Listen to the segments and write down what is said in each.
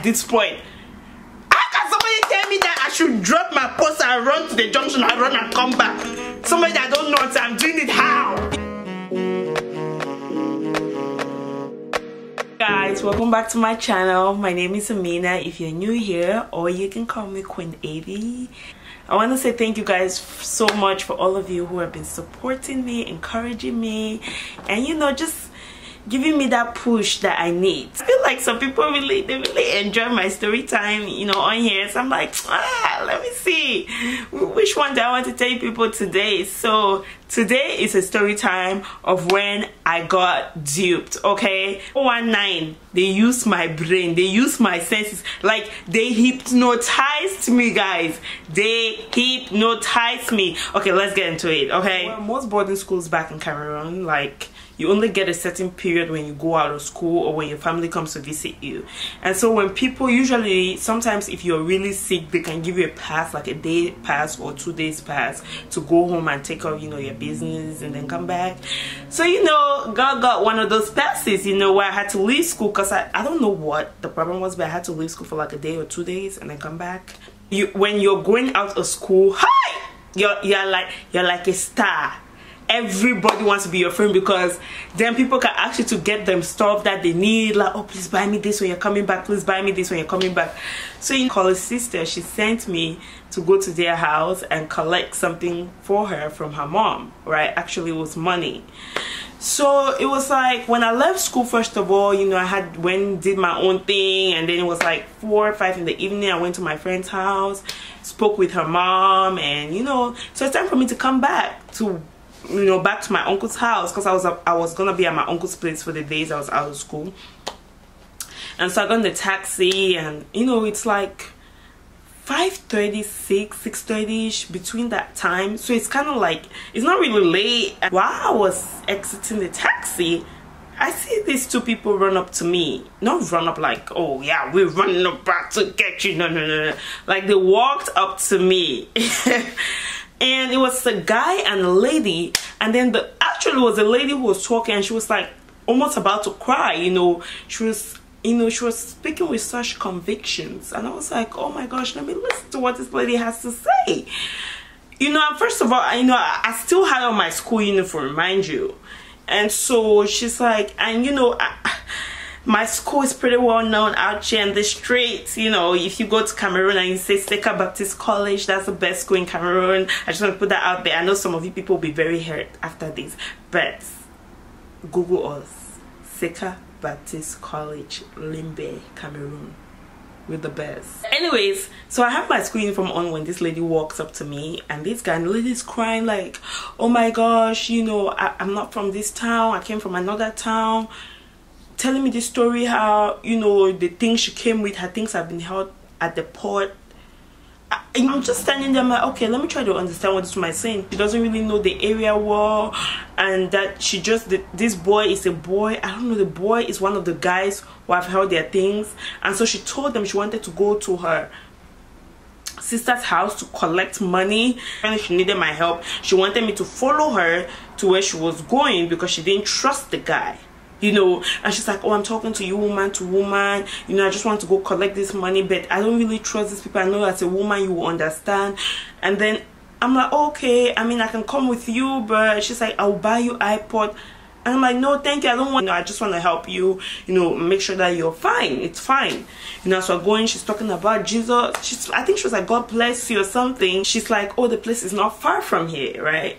this point. How can somebody tell me that I should drop my post and run to the junction and run and come back? Somebody that don't know what I'm doing it, how? Guys, welcome back to my channel. My name is Amina if you're new here, or you can call me Queen Avee. I want to say thank you guys so much for all of you who have been supporting me, encouraging me, and you know, just giving me that push that I need. I feel like some people really enjoy my story time, you know, on here. So I'm like, let me see which one do I want to tell people today. So today is a story time of when I got duped. Okay, 19, they used my brain, they used my senses, like they hypnotized me, guys. They hypnotized me. Okay, let's get into it. Okay, well, most boarding schools back in Cameroon, like, you only get a certain period when you go out of school or when your family comes to visit you. And so when people, usually, sometimes if you're really sick, they can give you a pass, like a day pass or 2 days pass, to go home and take care of, you know, your business and then come back. So, you know, God got one of those passes, you know, where I had to leave school because I don't know what the problem was, but I had to leave school for like a day or 2 days and then come back. When you're going out of school, hi! You're like a star. Everybody wants to be your friend because then people can ask you to get them stuff that they need, like, oh, please buy me this when you're coming back, please buy me this when you're coming back. So you call his sister, she sent me to go to their house and collect something for her from her mom, right? Actually, it was money. So it was like when I left school, first of all, you know, I did my own thing, and then it was like 4 or 5 in the evening. I went to my friend's house, spoke with her mom, and you know, so it's time for me to come back to, you know, back to my uncle's house because I was gonna be at my uncle's place for the days I was out of school. And so I got in the taxi, and you know, it's like 5:36, 6:30ish, between that time. So it's kind of like, it's not really late. While I was exiting the taxi, I see these 2 people run up to me. Not run up like, oh yeah, we're running up back to get you. No. Like they walked up to me. And it was a guy and a lady, and then actually was a lady who was talking, and she was like almost about to cry, you know. She was speaking with such convictions, and I was like, oh my gosh, let me listen to what this lady has to say. You know, first of all, you know, I still had on my school uniform, mind you, and so she's like, and you know, my school is pretty well known out here in the streets. You know, if you go to Cameroon and you say Seka Baptist College, that's the best school in Cameroon. I just want to put that out there. I know some of you people will be very hurt after this, but Google us. Seka Baptist College, Limbe, Cameroon. We're the best. Anyways, so I have my school uniform on when this lady walks up to me, and this guy, and the lady's crying like, oh my gosh, you know, I'm not from this town. I came from another town. Telling me this story, how, you know, the things she came with, her things have been held at the port. I'm just standing there, I'm like, okay, let me try to understand what this woman is saying. She doesn't really know the area well, and that she just, this boy is a boy. I don't know, the boy is one of the guys who have held their things. And so she told them she wanted to go to her sister's house to collect money, and she needed my help. She wanted me to follow her to where she was going because she didn't trust the guy. You know, and she's like, oh, I'm talking to you woman to woman, you know, I just want to go collect this money, but I don't really trust these people. I know as a woman you will understand. And then I'm like, okay, I mean, I can come with you, but she's like, I'll buy you iPod. And I'm like, no, thank you, I don't want, no, I just want to help you, you know, make sure that you're fine. It's fine. You know, so I go in, she's talking about Jesus. I think she was like, God bless you or something. She's like, oh, the place is not far from here, right?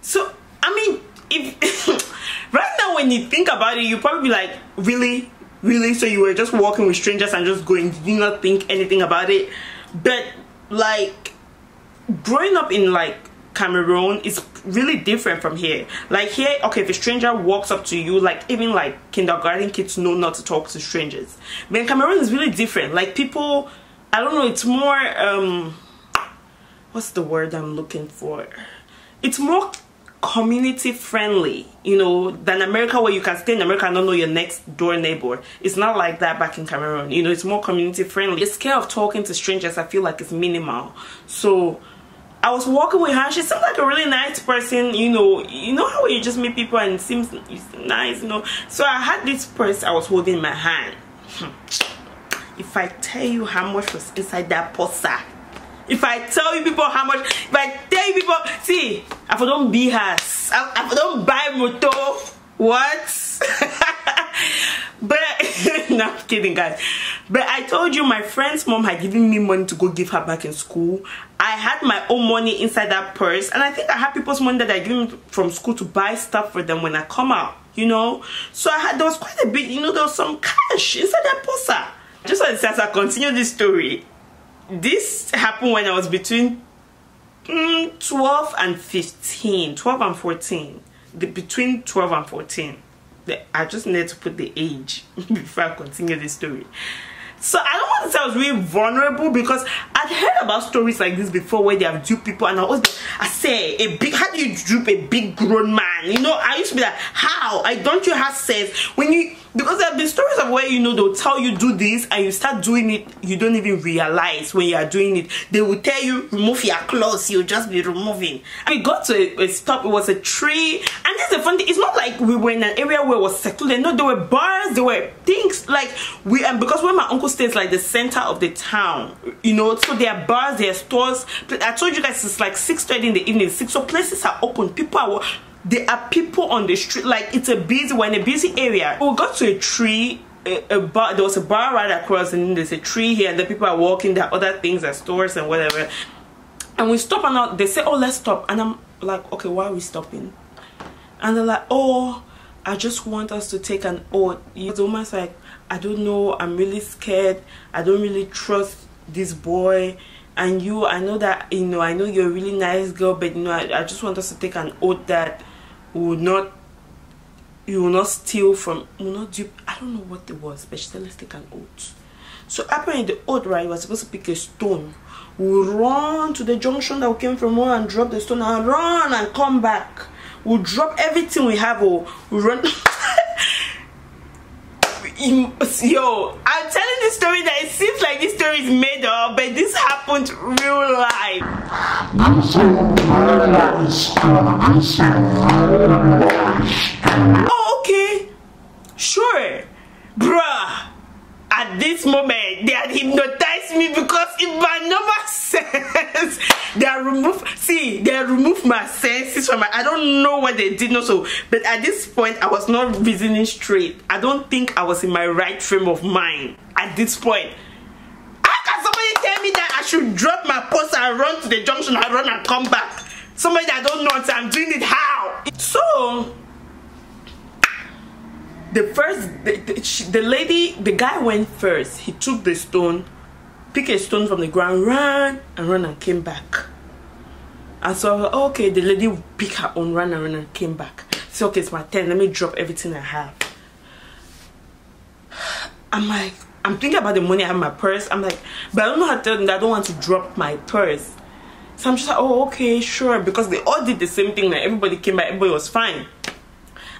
So, I mean, if right now when you think about it, you probably be like, really? So you were just walking with strangers and just going, did you not think anything about it? But like, growing up in like Cameroon is really different from here. Like here, okay, if a stranger walks up to you, like even like kindergarten kids know not to talk to strangers. But in Cameroon is really different. Like people, I don't know, it's more what's the word I'm looking for? It's more community friendly, you know, than America, where you can stay in America and don't know your next door neighbor. It's not like that back in Cameroon. You know, it's more community friendly. The scale of talking to strangers, I feel like, is minimal. So I was walking with her. She seemed like a really nice person. You know how you just meet people and it seems nice, you know. So I had this purse I was holding in my hand. if I tell you how much was inside that posa, if I tell you people how much, if I tell you people, see, I don't be has, I don't buy moto, what? But no, I'm kidding, guys. But I told you my friend's mom had given me money to go give her back in school. I had my own money inside that purse, and I think I had people's money that I give me from school to buy stuff for them when I come out, you know. So there was quite a bit, you know, there was some cash inside that posa. Just as I continue this story, this happened when I was between 12 and 15, 12 and 14, between 12 and 14. I just needed to put the age before I continue this story. So I don't want to say I was really vulnerable, because I'd heard about stories like this before where they have duped people, and I say, how do you dupe a big grown man? You know, I used to be like, how? Don't you have sense? Because there have been stories of where, you know, they'll tell you do this and you start doing it, you don't even realize when you are doing it. They will tell you remove your clothes, you'll just be removing. And we got to a stop, it was a tree, and this is the fun thing, it's not like we were in an area where it was secluded. No, there were bars, there were things like because when my uncle stays like the center of the town, you know, so there are bars, there are stores. I told you guys it's like 6:30 in the evening, so places are open, there are people on the street, like we're in a busy area. We got to a tree, a bar, there was a bar right across, and then there's a tree here, and the people are walking, there are other things, at stores and whatever. And we stop, and they say, oh, let's stop. And I'm like, okay, why are we stopping? And they're like, oh, I just want us to take an oath. It's almost like, I don't know, I'm really scared, I don't really trust this boy. And you, I know that, you know, I know you're a really nice girl, but you know, I just want us to take an oath that you will not steal from, will not dupe. I don't know what it was, but she said, let's take an oath. So apparently the oath, right, was supposed to pick a stone. We'll run to the junction that we came from and drop the stone, and run and come back. We'll drop everything we have, or we'll run. Yo, I'm telling this story that it seems like this story is made up, but this happened real life. Oh, okay, sure, bruh. At this moment, they had hypnotized me, because in my normal sense, they removed my senses from I don't know what they did, not so, but at this point, I was not reasoning straight. I don't think I was in my right frame of mind at this point. How can somebody tell me that I should drop my post and run to the junction and run and come back? Somebody that I don't know until I'm doing it, how? So the guy went first. He took the stone, picked a stone from the ground, ran and came back. And so, okay, the lady picked her own, ran and came back. So, okay, it's my turn, let me drop everything I have. I'm thinking about the money I have in my purse. I'm like, but I don't know how to tell them that I don't want to drop my purse. So I'm just like, oh, okay, sure, because they all did the same thing. Like, everybody came back, everybody was fine.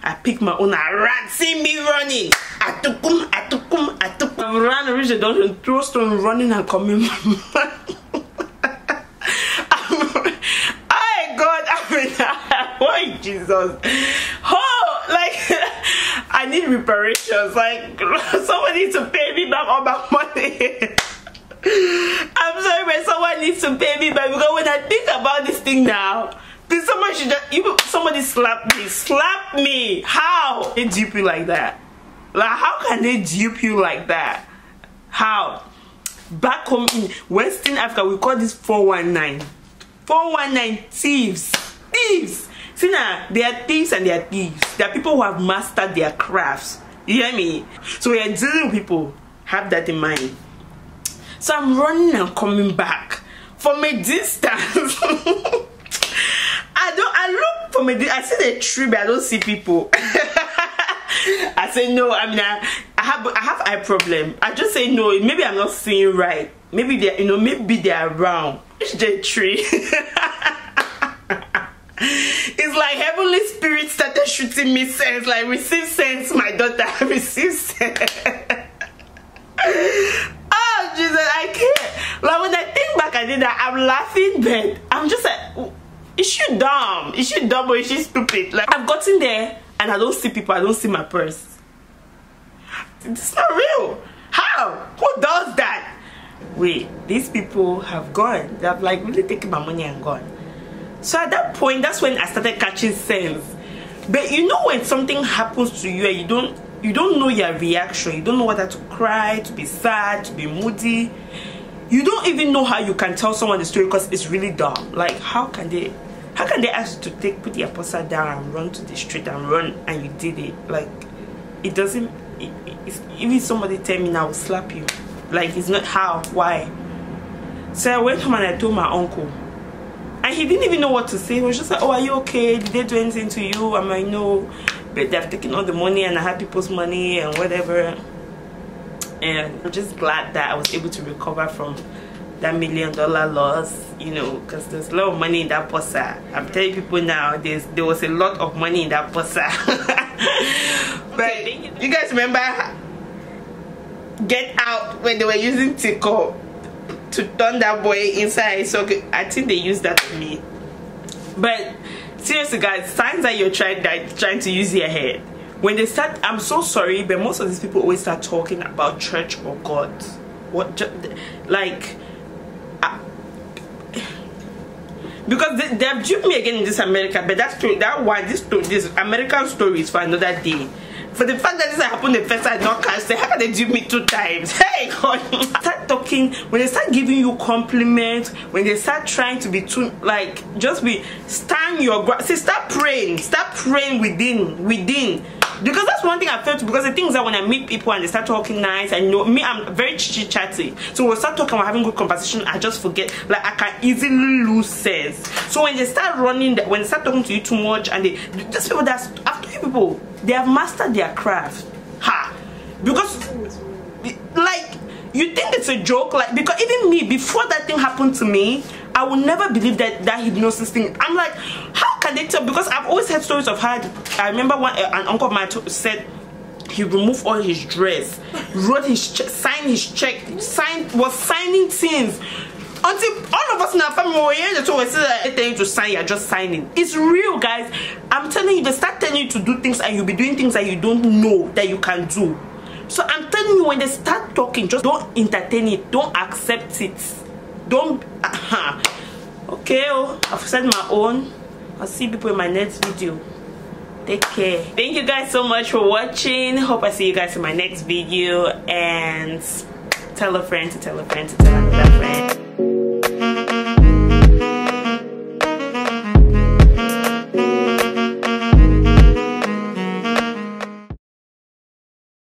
I picked my own, I ran, see me running. I took them. I ran and reached the dungeon, throw stone, running and coming back. Oh God, why Jesus? Oh, like, I need reparations. Like, somebody needs to pay me back all my money. I'm sorry, but someone needs to pay me back, because when I think about this thing now, someone should just, somebody slap me. How they dupe you like that? Like, how can they dupe you like that? How? Back home in Western Africa, we call this 419. 419 thieves. See now, they are thieves and they are thieves. They are people who have mastered their crafts. You hear me? So we are dealing with people. Have that in mind. So I'm running and coming back from a distance. I look from a distance. I see the tree, but I don't see people. I say no. I mean, I have eye problem. I just say no. Maybe I'm not seeing right. Maybe they, maybe they're around. It's the tree. It's like heavenly spirit started shooting me sense. Like, receive sense, my daughter. Receive sense. Oh Jesus, I can't. Like, when I think back, I did that. I'm laughing, but I'm just like, is she dumb? Is she dumb or is she stupid? Like, I've gotten there and I don't see people. I don't see my purse. It's not real. How? Who does wait, these people have gone. They have like really taken my money and gone. So at that point, that's when I started catching sense. But you know when something happens to you and you don't know your reaction, you don't know whether to cry, to be sad, to be moody. You don't even know how you can tell someone the story because it's really dumb. Like how can they ask you to put your purse down and run to the street and run and you did it? Like it doesn't. Even somebody tell me now, I will slap you. Like it's not how, why. So I went home and I told my uncle, and he didn't even know what to say. He was just like, oh, are you okay? Did they do anything to you? I'm like, no, but they've taken all the money and I had people's money and whatever. And I'm just glad that I was able to recover from that $1 million loss, you know, because there's a lot of money in that posa. I'm telling people now, there was a lot of money in that posa. But you guys remember Get Out when they were using Tico to turn that boy inside? So I think they used that to me. But seriously guys, signs that you're trying to use your head. When they start, I'm so sorry, but most of these people always start talking about church or God. What, like, because they've duped me again in this America, but this American story is for another day. For the fact that this happened the first time I not catch, how can they dupe me 2 times? Hey God! Start talking, when they start giving you compliments, when they start trying to be too, like, just be, stand your ground. See, start praying within. Because that's one thing I felt, because the thing is that when I meet people and they start talking nice, and you know me, I'm very chitty-chatty. So when we start talking, we're having good conversation, I just forget, like I can easily lose sense. So when they start running, when they start talking to you too much, and just people that's after you people, they have mastered their craft. Ha! Because like you think it's a joke, like, because even me, before that thing happened to me, I would never believe that hypnosis thing. I'm like, how can they tell? Because I've always heard stories of how, I remember an uncle of mine said he removed all his dress, wrote his check, signed his check, was signing things. Until all of us in our family were here, so we're telling you to sign, you're just signing. It's real, guys. I'm telling you, they start telling you to do things and you'll be doing things that you don't know that you can do. So I'm telling you, when they start talking, just don't entertain it, don't accept it. Don't okay, I've said my own. I'll see people in my next video. Take care. Thank you guys so much for watching. Hope I see you guys in my next video, and tell a friend to tell a friend to tell another friend.